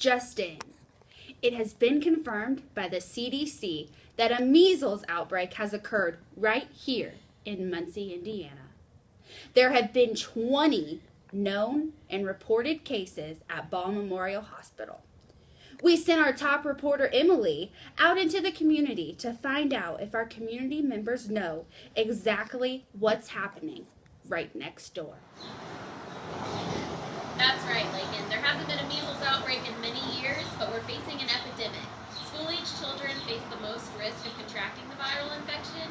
just in. It has been confirmed by the CDC that a measles outbreak has occurred right here in Muncie, Indiana. There have been 20 known and reported cases at Ball Memorial Hospital. We sent our top reporter, Emily, out into the community to find out if our community members know exactly what's happening right next door. That's right, Laken. There hasn't been a measles outbreak in many years, but we're facing an epidemic. School-age children face the most risk of contracting the viral infection,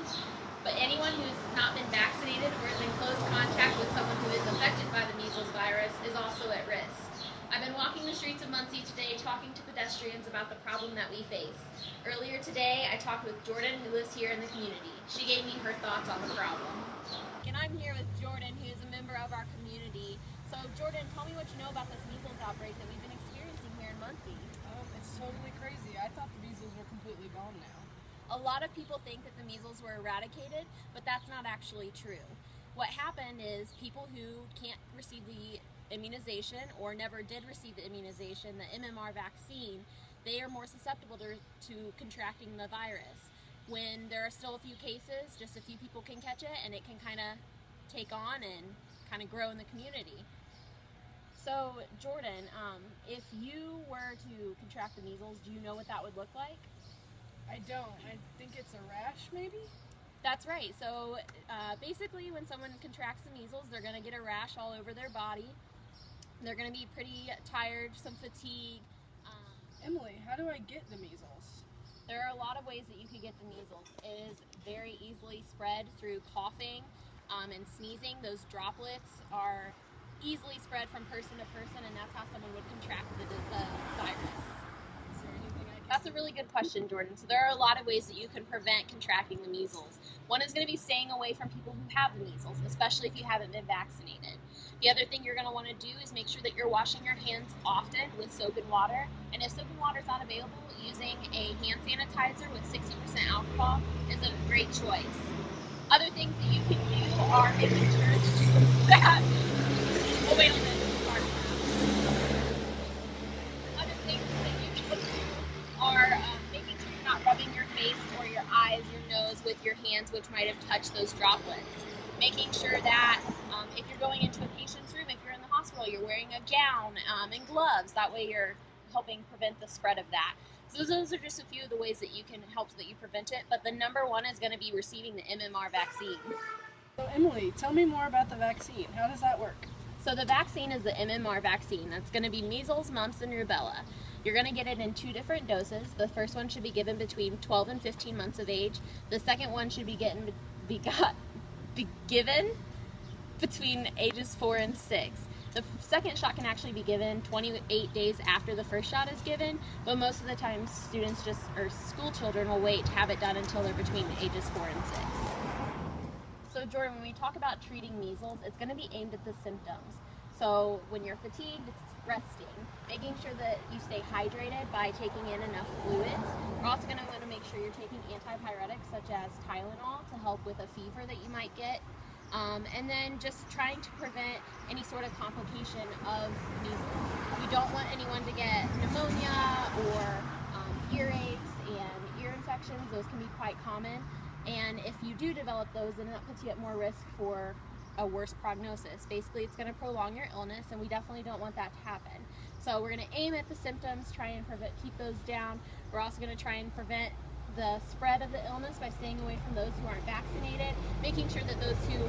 but anyone who has not been vaccinated or is in close contact with someone who is affected by the measles virus is also at risk. I've been walking the streets of Muncie today talking to pedestrians about the problem that we face. Earlier today, I talked with Jordan, who lives here in the community. She gave me her thoughts on the problem. And I'm here with Jordan, who is a member of our community. So Jordan, tell me what you know about this measles outbreak that we've been experiencing here in Muncie. It's totally crazy. I thought the measles were completely gone now. A lot of people think that the measles were eradicated, but that's not actually true. What happened is people who can't receive the immunization or never did receive the immunization, the MMR vaccine, they are more susceptible to contracting the virus. When there are still a few cases, just a few people can catch it and it can kind of take on and kind of grow in the community. So Jordan, if you were to contract the measles, do you know what that would look like? I don't. I think it's a rash, maybe? That's right. So basically when someone contracts the measles, they're going to get a rash all over their body. They're going to be pretty tired, some fatigue. Emily, how do I get the measles? There are a lot of ways that you could get the measles. It is very easily spread through coughing and sneezing. Those droplets are easily spread from person to person, and that's how someone would contract the virus. Is there anything I can That's a really good question, Jordan. So there are a lot of ways that you can prevent contracting the measles. One is going to be staying away from people who have the measles, especially if you haven't been vaccinated. The other thing you're going to want to do is make sure that you're washing your hands often with soap and water. And if soap and water is not available, using a hand sanitizer with 60% alcohol is a great choice. Other things that you can do are making sure that... Oh, wait a minute. Other things that you can do are making sure you're not rubbing your face or your eyes, your nose with your hands, which might have touched those droplets. Making sure that if you're going into a patient's room, if you're in the hospital, you're wearing a gown and gloves. That way you're helping prevent the spread of that. So those are just a few of the ways that you can help so that you prevent it. But the number one is going to be receiving the MMR vaccine. So Emily, tell me more about the vaccine. How does that work? So the vaccine is the MMR vaccine. That's going to be measles, mumps, and rubella. You're going to get it in 2 different doses. The first one should be given between 12 and 15 months of age. The second one should be given between ages 4 and 6. The second shot can actually be given 28 days after the first shot is given, but most of the time students or school children will wait to have it done until they're between ages 4 and 6. So Jordan, when we talk about treating measles, it's going to be aimed at the symptoms. So when you're fatigued, it's resting, making sure that you stay hydrated by taking in enough fluids. We're also going to want to make sure you're taking antipyretics such as Tylenol to help with a fever that you might get. And then just trying to prevent any sort of complication of measles. You don't want anyone to get pneumonia or earaches and ear infections. Those can be quite common. And if you do develop those, then that puts you at more risk for a worse prognosis. Basically, it's going to prolong your illness, and we definitely don't want that to happen. So we're going to aim at the symptoms, try and keep those down. We're also going to try and prevent the spread of the illness by staying away from those who aren't vaccinated, making sure that those who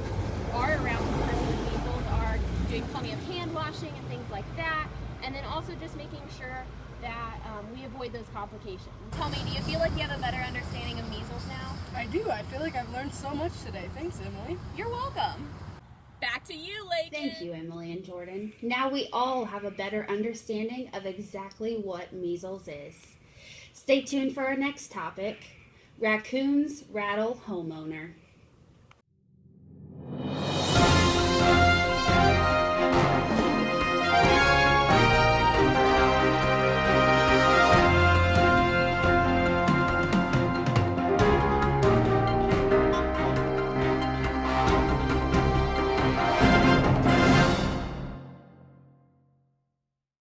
are around the person with measles are doing plenty of hand washing and things like that, and then also just making sure that we avoid those complications. Tell me, do you feel like you have a better understanding of measles now? I do. I feel like I've learned so much today. Thanks, Emily. You're welcome. Back to you, Laken. Thank you, Emily and Jordan. Now we all have a better understanding of exactly what measles is. Stay tuned for our next topic, raccoons rattle homeowner.